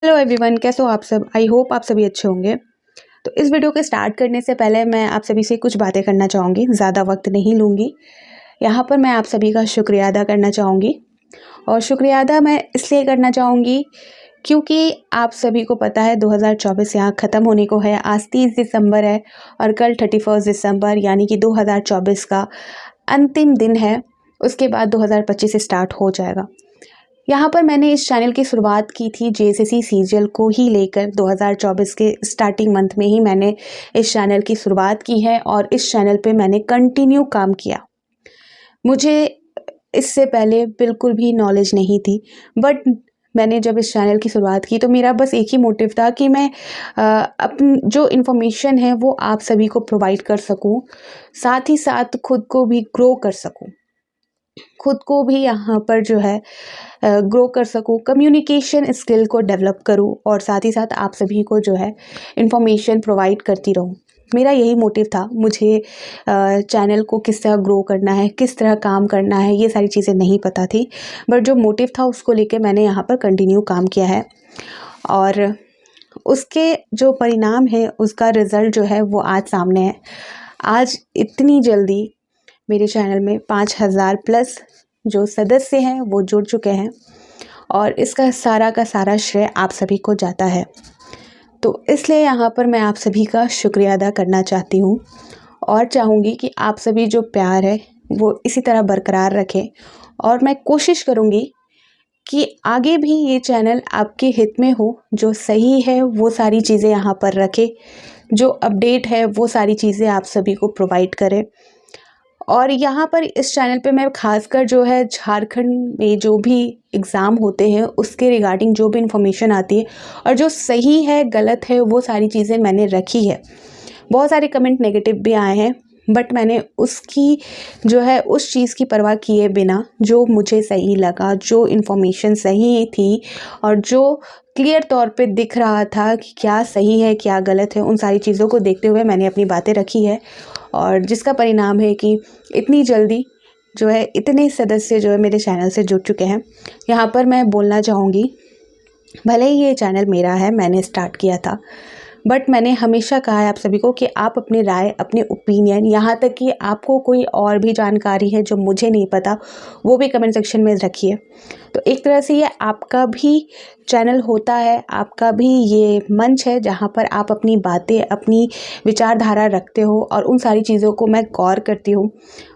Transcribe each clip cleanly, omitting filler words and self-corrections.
Hello everyone, कैसे हो आप सब। आई होप आप सभी अच्छे होंगे। तो इस वीडियो को स्टार्ट करने से पहले मैं आप सभी से कुछ बातें करना चाहूँगी, ज़्यादा वक्त नहीं लूँगी। यहाँ पर मैं आप सभी का शुक्रिया अदा करना चाहूँगी, और शुक्रिया अदा मैं इसलिए करना चाहूँगी क्योंकि आप सभी को पता है 2024 यहाँ ख़त्म होने को है। आज 30 दिसंबर है और कल 31 दिसंबर यानी कि 2024 का अंतिम दिन है। उसके बाद 2025 स्टार्ट हो जाएगा। यहाँ पर मैंने इस चैनल की शुरुआत की थी जेएसएससी सीजीएल को ही लेकर। 2024 के स्टार्टिंग मंथ में ही मैंने इस चैनल की शुरुआत की है और इस चैनल पे मैंने कंटिन्यू काम किया। मुझे इससे पहले बिल्कुल भी नॉलेज नहीं थी, बट मैंने जब इस चैनल की शुरुआत की तो मेरा बस एक ही मोटिव था कि मैं अपनी जो इन्फॉर्मेशन है वो आप सभी को प्रोवाइड कर सकूं, साथ ही साथ खुद को भी ग्रो कर सकूं, खुद को भी यहाँ पर जो है ग्रो कर सकूँ, कम्युनिकेशन स्किल को डेवलप करूँ और साथ ही साथ आप सभी को जो है इन्फॉर्मेशन प्रोवाइड करती रहूँ। मेरा यही मोटिव था। मुझे चैनल को किस तरह ग्रो करना है, किस तरह काम करना है, ये सारी चीज़ें नहीं पता थी, बट जो मोटिव था उसको लेके मैंने यहाँ पर कंटिन्यू काम किया है और उसके जो परिणाम है उसका रिज़ल्ट जो है वो आज सामने है। आज इतनी जल्दी मेरे चैनल में 5000 प्लस जो सदस्य हैं वो जुड़ चुके हैं और इसका सारा का सारा श्रेय आप सभी को जाता है। तो इसलिए यहाँ पर मैं आप सभी का शुक्रिया अदा करना चाहती हूँ और चाहूँगी कि आप सभी जो प्यार है वो इसी तरह बरकरार रखें और मैं कोशिश करूँगी कि आगे भी ये चैनल आपके हित में हो। जो सही है वो सारी चीज़ें यहाँ पर रखे, जो अपडेट है वो सारी चीज़ें आप सभी को प्रोवाइड करें। और यहाँ पर इस चैनल पे मैं खासकर जो है झारखंड में जो भी एग्ज़ाम होते हैं उसके रिगार्डिंग जो भी इन्फॉर्मेशन आती है और जो सही है गलत है वो सारी चीज़ें मैंने रखी है। बहुत सारे कमेंट नेगेटिव भी आए हैं, बट मैंने उसकी जो है उस चीज़ की परवाह किए बिना जो मुझे सही लगा, जो इन्फॉर्मेशन सही थी और जो क्लियर तौर पे दिख रहा था कि क्या सही है क्या गलत है, उन सारी चीज़ों को देखते हुए मैंने अपनी बातें रखी है और जिसका परिणाम है कि इतनी जल्दी जो है इतने सदस्य जो है मेरे चैनल से जुड़ चुके हैं। यहाँ पर मैं बोलना चाहूँगी, भले ही ये चैनल मेरा है, मैंने स्टार्ट किया था, बट मैंने हमेशा कहा है आप सभी को कि आप अपनी राय, अपने ओपिनियन, यहाँ तक कि आपको कोई और भी जानकारी है जो मुझे नहीं पता वो भी कमेंट सेक्शन में रखिए। तो एक तरह से ये आपका भी चैनल होता है, आपका भी ये मंच है जहाँ पर आप अपनी बातें, अपनी विचारधारा रखते हो और उन सारी चीज़ों को मैं गौर करती हूँ।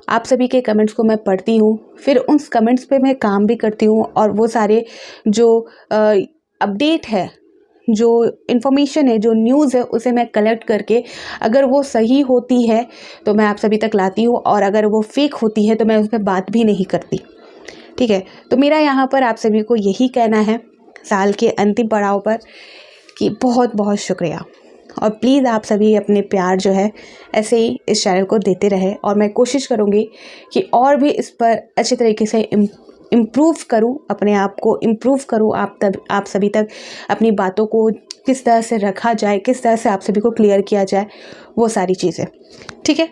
आप सभी के कमेंट्स को मैं पढ़ती हूँ, फिर उन कमेंट्स पे मैं काम भी करती हूँ और वो सारे जो अपडेट है, जो इन्फॉर्मेशन है, जो न्यूज़ है, उसे मैं कलेक्ट करके अगर वो सही होती है तो मैं आप सभी तक लाती हूँ और अगर वो फेक होती है तो मैं उस पर बात भी नहीं करती। ठीक है, तो मेरा यहाँ पर आप सभी को यही कहना है साल के अंतिम पड़ाव पर कि बहुत बहुत शुक्रिया और प्लीज़ आप सभी अपने प्यार जो है ऐसे ही इस चैनल को देते रहे और मैं कोशिश करूँगी कि और भी इस पर अच्छे तरीके से इम्प्रूव करूँ, अपने आप को इम्प्रूव करूँ, आप सभी तक अपनी बातों को किस तरह से रखा जाए, किस तरह से आप सभी को क्लियर किया जाए, वो सारी चीज़ें। ठीक है,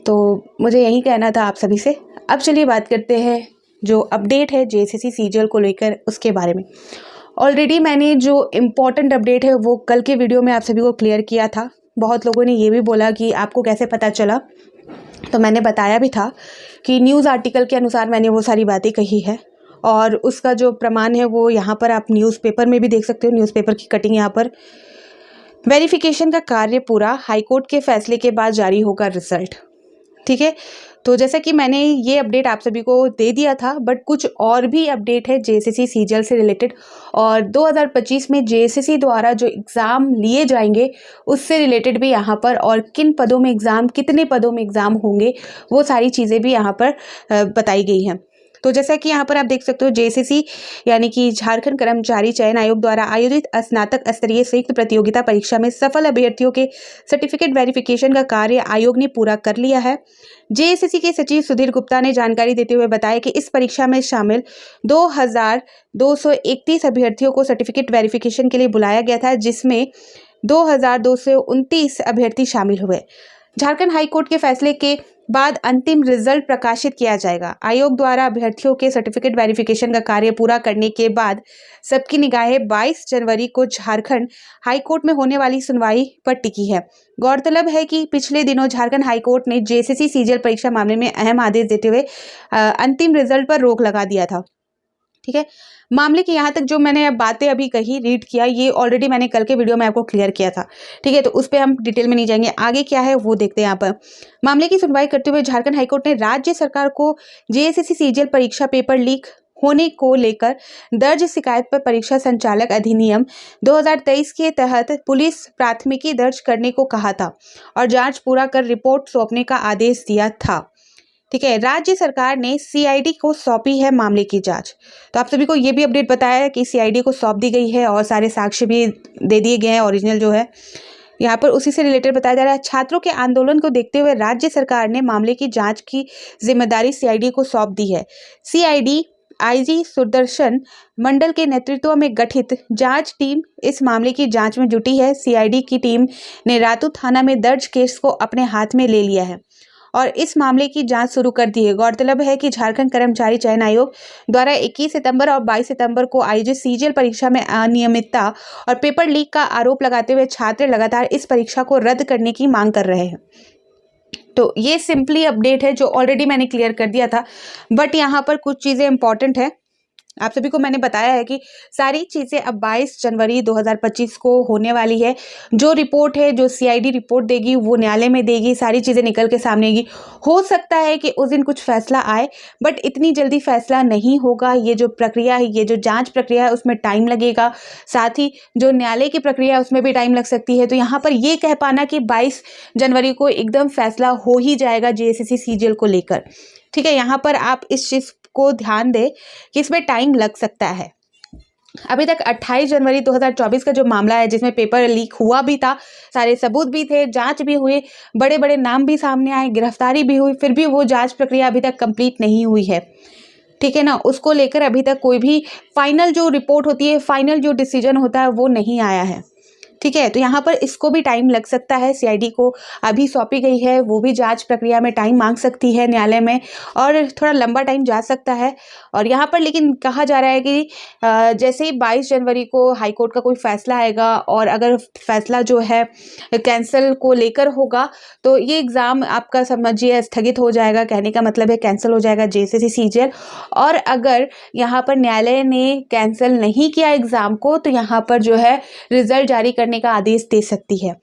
तो मुझे यही कहना था आप सभी से। अब चलिए बात करते हैं जो अपडेट है जेएसएससी सीजीएल को लेकर उसके बारे में। ऑलरेडी मैंने जो इम्पॉर्टेंट अपडेट है वो कल के वीडियो में आप सभी को क्लियर किया था। बहुत लोगों ने ये भी बोला कि आपको कैसे पता चला, तो मैंने बताया भी था कि न्यूज़ आर्टिकल के अनुसार मैंने वो सारी बातें कही है और उसका जो प्रमाण है वो यहाँ पर आप न्यूज़पेपर में भी देख सकते हो। न्यूज़पेपर की कटिंग यहाँ पर। वेरिफिकेशन का कार्य पूरा, हाईकोर्ट के फैसले के बाद जारी होगा रिजल्ट। ठीक है, तो जैसा कि मैंने ये अपडेट आप सभी को दे दिया था, बट कुछ और भी अपडेट है जेएसएससी सीजीएल से रिलेटेड और 2025 में जेएसएससी द्वारा जो एग्ज़ाम लिए जाएंगे उससे रिलेटेड भी यहाँ पर, और किन पदों में एग्ज़ाम, कितने पदों में एग्ज़ाम होंगे, वो सारी चीज़ें भी यहाँ पर बताई गई हैं। तो जैसा कि यहाँ पर आप देख सकते हो, जेएसएससी यानी कि झारखंड कर्मचारी चयन आयोग द्वारा आयोजित स्नातक स्तरीय संयुक्त प्रतियोगिता परीक्षा में सफल अभ्यर्थियों के सर्टिफिकेट वेरिफिकेशन का कार्य आयोग ने पूरा कर लिया है। जेएसएससी के सचिव सुधीर गुप्ता ने जानकारी देते हुए बताया कि इस परीक्षा में शामिल 2231 अभ्यर्थियों को सर्टिफिकेट वेरिफिकेशन के लिए बुलाया गया था, जिसमें 2229 अभ्यर्थी शामिल हुए। झारखंड हाईकोर्ट के फैसले के बाद अंतिम रिजल्ट प्रकाशित किया जाएगा। आयोग द्वारा अभ्यर्थियों के सर्टिफिकेट वेरिफिकेशन का कार्य पूरा करने के बाद सबकी निगाहें 22 जनवरी को झारखंड हाईकोर्ट में होने वाली सुनवाई पर टिकी है। गौरतलब है कि पिछले दिनों झारखंड हाईकोर्ट ने जेएसएससी सीजीएल परीक्षा मामले में अहम आदेश देते हुए अंतिम रिजल्ट पर रोक लगा दिया था। ठीक है, मामले की यहाँ तक जो मैंने बातें अभी कही, रीड किया, ये ऑलरेडी मैंने कल के वीडियो में आपको क्लियर किया था। ठीक है, तो उस पर हम डिटेल में नहीं जाएंगे। आगे क्या है वो देखते हैं। यहाँ पर मामले की सुनवाई करते हुए झारखंड हाईकोर्ट ने राज्य सरकार को जेएसएससी सीजीएल परीक्षा पेपर लीक होने को लेकर दर्ज शिकायत पर परीक्षा संचालक अधिनियम 2023 के तहत पुलिस प्राथमिकी दर्ज करने को कहा था और जांच पूरा कर रिपोर्ट सौंपने का आदेश दिया था। ठीक है, राज्य सरकार ने सीआईडी को सौंपी है मामले की जांच। तो आप सभी को ये भी अपडेट बताया है कि सीआईडी को सौंप दी गई है और सारे साक्ष्य भी दे दिए गए हैं, ओरिजिनल जो है। यहाँ पर उसी से रिलेटेड बताया जा रहा है। छात्रों के आंदोलन को देखते हुए राज्य सरकार ने मामले की जांच की जिम्मेदारी सीआईडी को सौंप दी है। सीआईडी आईजी सुदर्शन मंडल के नेतृत्व में गठित जांच टीम इस मामले की जांच में जुटी है। सीआईडी की टीम ने रातू थाना में दर्ज केस को अपने हाथ में ले लिया है और इस मामले की जांच शुरू कर दी है। गौरतलब है कि झारखंड कर्मचारी चयन आयोग द्वारा 21 सितंबर और 22 सितंबर को आयोजित सीजीएल परीक्षा में अनियमितता और पेपर लीक का आरोप लगाते हुए छात्र लगातार इस परीक्षा को रद्द करने की मांग कर रहे हैं। तो ये सिंपली अपडेट है जो ऑलरेडी मैंने क्लियर कर दिया था, बट यहाँ पर कुछ चीज़ें इंपॉर्टेंट है। आप सभी को मैंने बताया है कि सारी चीज़ें अब 22 जनवरी 2025 को होने वाली है। जो रिपोर्ट है, जो सीआईडी रिपोर्ट देगी वो न्यायालय में देगी, सारी चीज़ें निकल के सामने आएगी। हो सकता है कि उस दिन कुछ फैसला आए, बट इतनी जल्दी फैसला नहीं होगा। ये जो प्रक्रिया है, ये जो जांच प्रक्रिया है, उसमें टाइम लगेगा। साथ ही जो न्यायालय की प्रक्रिया है उसमें भी टाइम लग सकती है। तो यहाँ पर ये कह पाना कि 22 जनवरी को एकदम फैसला हो ही जाएगा जेएसएससी सीजीएल को लेकर। ठीक है, यहाँ पर आप इस चीज़ को ध्यान दें कि इसमें टाइम लग सकता है। अभी तक 28 जनवरी 2024 का जो मामला है जिसमें पेपर लीक हुआ भी था, सारे सबूत भी थे, जांच भी हुई, बड़े बड़े नाम भी सामने आए, गिरफ्तारी भी हुई, फिर भी वो जांच प्रक्रिया अभी तक कंप्लीट नहीं हुई है। ठीक है ना, उसको लेकर अभी तक कोई भी फाइनल जो रिपोर्ट होती है, फाइनल जो डिसीजन होता है वो नहीं आया है। ठीक है, तो यहाँ पर इसको भी टाइम लग सकता है। सीआईडी को अभी सौंपी गई है, वो भी जांच प्रक्रिया में टाइम मांग सकती है न्यायालय में और थोड़ा लंबा टाइम जा सकता है। और यहाँ पर लेकिन कहा जा रहा है कि जैसे ही 22 जनवरी को हाईकोर्ट का कोई फैसला आएगा और अगर फैसला जो है कैंसिल को लेकर होगा तो ये एग्ज़ाम आपका समझिए स्थगित हो जाएगा। कहने का मतलब है कैंसिल हो जाएगा जेएसएससी सीजीएल। और अगर यहाँ पर न्यायालय ने कैंसिल नहीं किया एग्ज़ाम को तो यहाँ पर जो है रिजल्ट जारी करने का आदेश दे सकती है।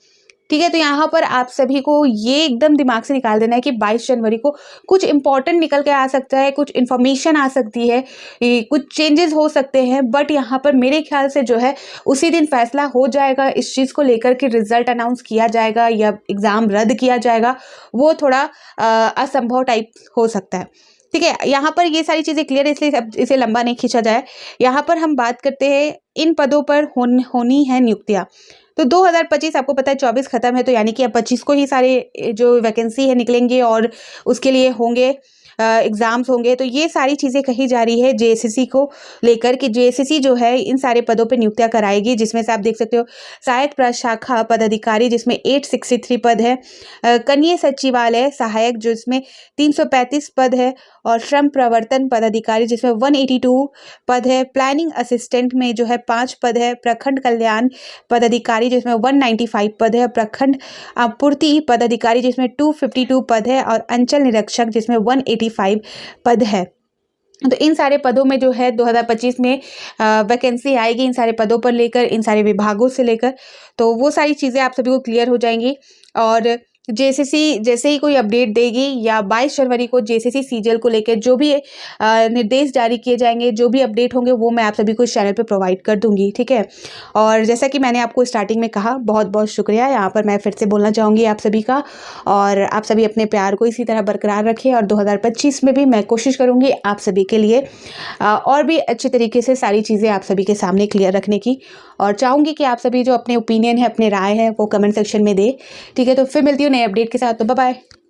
ठीक है, तो यहाँ पर आप सभी को ये एकदम दिमाग से निकाल देना है कि 22 जनवरी को कुछ इंपॉर्टेंट निकल के आ सकता है, कुछ इन्फॉर्मेशन आ सकती है, कुछ चेंजेस हो सकते हैं, बट यहाँ पर मेरे ख्याल से जो है उसी दिन फैसला हो जाएगा इस चीज़ को लेकर कि रिजल्ट अनाउंस किया जाएगा या एग्ज़ाम रद्द किया जाएगा। वो थोड़ा असंभव टाइप हो सकता है। ठीक है, यहाँ पर ये सारी चीज़ें क्लियर है, इसलिए अब इसे लंबा नहीं खींचा जाए। यहाँ पर हम बात करते हैं इन पदों पर होनी है नियुक्तियाँ। तो 2025 आपको पता है 24 खत्म है, तो यानी कि अब 25 को ही सारे जो वैकेंसी है निकलेंगे और उसके लिए होंगे एग्ज़ाम्स होंगे। तो ये सारी चीज़ें कही जा रही है जेएसएससी को लेकर कि जेएसएससी जो है इन सारे पदों पे नियुक्तियां कराएगी, जिसमें से आप देख सकते हो सहायक प्रशाखा पदाधिकारी जिसमें 863 पद है, कनीय सचिवालय सहायक जिसमें 335 पद है और श्रम प्रवर्तन पदाधिकारी जिसमें 182 पद है, प्लानिंग असिस्टेंट में जो है 5 पद है, प्रखंड कल्याण पदाधिकारी जिसमें 195 पद है, प्रखंड आपूर्ति पदाधिकारी जिसमें 252 पद है और अंचल निरीक्षक जिसमें 185 पद है। तो इन सारे पदों में जो है 2025 में वैकेंसी आएगी इन सारे पदों पर लेकर, इन सारे विभागों से लेकर। तो वो सारी चीज़ें आप सभी को क्लियर हो जाएंगी और जेएसएससी जैसे ही कोई अपडेट देगी या 22 जनवरी को जेएसएससी सीजीएल को लेकर जो भी निर्देश जारी किए जाएंगे, जो भी अपडेट होंगे वो मैं आप सभी को इस चैनल पे प्रोवाइड कर दूंगी। ठीक है, और जैसा कि मैंने आपको स्टार्टिंग में कहा, बहुत बहुत शुक्रिया यहाँ पर मैं फिर से बोलना चाहूँगी आप सभी का। और आप सभी अपने प्यार को इसी तरह बरकरार रखें और 2025 में भी मैं कोशिश करूँगी आप सभी के लिए और भी अच्छे तरीके से सारी चीज़ें आप सभी के सामने क्लियर रखने की, और चाहूँगी कि आप सभी जो अपने ओपिनियन है, अपने राय है वो कमेंट सेक्शन में दे। ठीक है, तो फिर मिलती हूँ नए अपडेट के साथ। तो बाय बाय।